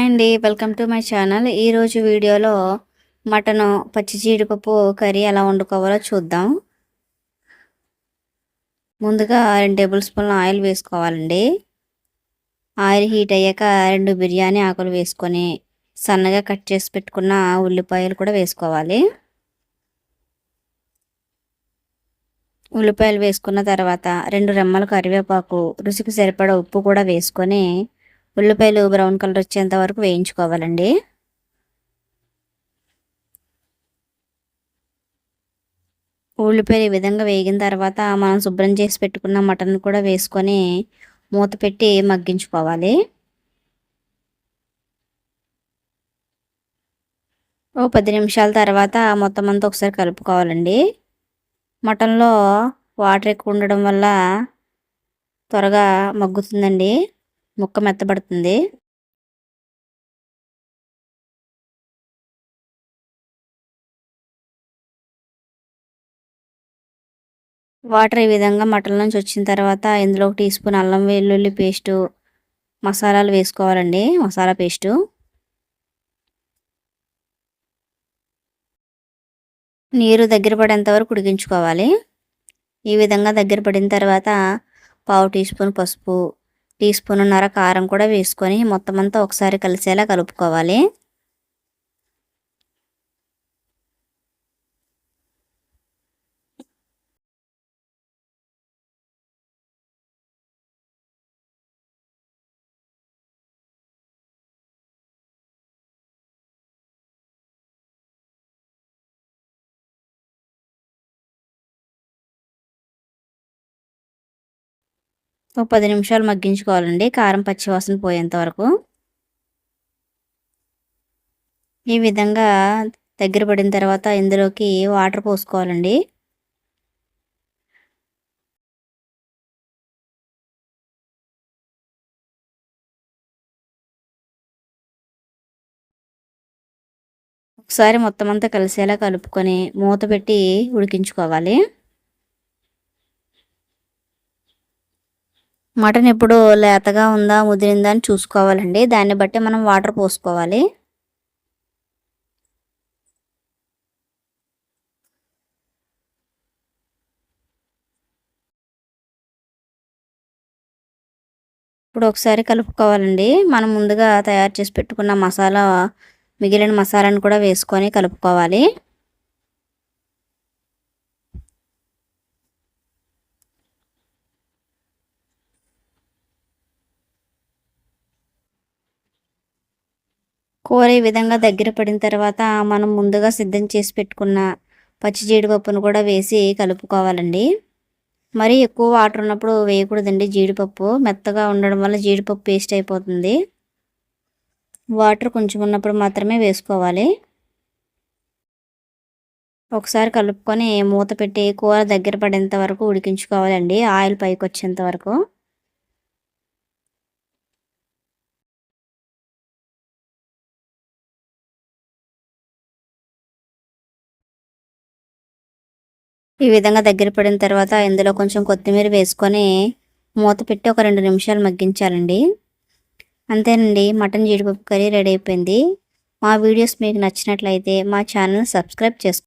Hi అండి, welcome to my channel. ఈరోజు వీడియోలో మటను పచ్చి జీడిపప్పు కర్రీ ఎలా వండుకోవాలో చూద్దాం. ముందుగా 2 టేబుల్ స్పూన్ల ఆయిల్ వేసుకోవాలండి. ఆయిల్ హీట్ అయ్యాక 2 బిర్యానీ ఆకులు వేసుకొని సన్నగా కట్ చేసి పెట్టుకున్న ఉల్లిపాయలు కూడా వేసుకోవాలి. ఉల్లిపాయలు వేసుకున్న తర్వాత 2 రెమ్మల కరివేపాకు, రుచికి సరిపడా ఉప్పు కూడా వేసుకొని ఉల్లిపాయలు బ్రౌన్ కలర్ వచ్చేంత వరకు వేయించుకోవాలండి. ఉల్లిపాయలు ఈ విధంగా వేగిన తర్వాత మనం శుభ్రం చేసి పెట్టుకున్న మటన్ కూడా వేసుకొని మూత పెట్టి మగ్గించుకోవాలి. ఓ 10 నిమిషాల తర్వాత మొత్తం అంతా ఒకసారి కలుపుకోవాలండి. మటన్లో వాటర్ ఎక్కువ ఉండడం వల్ల త్వరగా మగ్గుతుందండి, ముక్క మెత్తబడుతుంది. వాటర్ ఈ విధంగా మటన్ నుంచి వచ్చిన తర్వాత ఇందులో 1 టీ స్పూన్ అల్లం వెల్లుల్లి పేస్టు, మసాలాలు వేసుకోవాలండి. మసాలా పేస్టు నీరు దగ్గర పడేంత వరకు ఉడికించుకోవాలి. ఈ విధంగా దగ్గర పడిన తర్వాత పావు టీ స్పూన్ పసుపు, టీ స్పూన్నర కారం కూడా వేసుకొని మొత్తం అంతా ఒకసారి కలిసేలా కలుపుకోవాలి. ఒక 10 నిమిషాలు మగ్గించుకోవాలండి, కారం పచ్చివాసన పోయేంత వరకు. ఈ విధంగా దగ్గర పడిన తర్వాత ఇందులోకి వాటర్ పోసుకోవాలండి. ఒకసారి మొత్తం అంతా కలిసేలా కలుపుకొని మూత పెట్టి ఉడికించుకోవాలి. మటన్ ఎప్పుడు లేతగా ఉందా ముదిరిందా అని చూసుకోవాలండి. దాన్ని బట్టి మనం వాటర్ పోసుకోవాలి. ఇప్పుడు ఒకసారి కలుపుకోవాలండి. మనం ముందుగా తయారు చేసి పెట్టుకున్న మిగిలిన మసాలాను కూడా వేసుకొని కలుపుకోవాలి. కూర ఈ విధంగా దగ్గర పడిన తర్వాత మనం ముందుగా సిద్ధం చేసి పెట్టుకున్న పచ్చి జీడిపప్పును కూడా వేసి కలుపుకోవాలండి. మరీ ఎక్కువ వాటర్ ఉన్నప్పుడు వేయకూడదండి. జీడిపప్పు మెత్తగా ఉండడం వల్ల జీడిపప్పు పేస్ట్ అయిపోతుంది. వాటర్ కొంచెం ఉన్నప్పుడు మాత్రమే వేసుకోవాలి. ఒకసారి కలుపుకొని మూత పెట్టి కూర దగ్గర పడేంత వరకు ఉడికించుకోవాలండి, ఆయిల్ పైకి వచ్చేంత వరకు. ఈ విధంగా దగ్గర పడిన తర్వాత ఇందులో కొంచెం కొత్తిమీర వేసుకొని మూత పెట్టి ఒక 2 నిమిషాలు మగ్గించాలండి. అంతేనండి, మటన్ జీడిపప్పు కర్రీ రెడీ అయిపోయింది. మా వీడియోస్ మీకు నచ్చినట్లయితే మా ఛానల్ సబ్స్క్రైబ్ చేసుకోండి.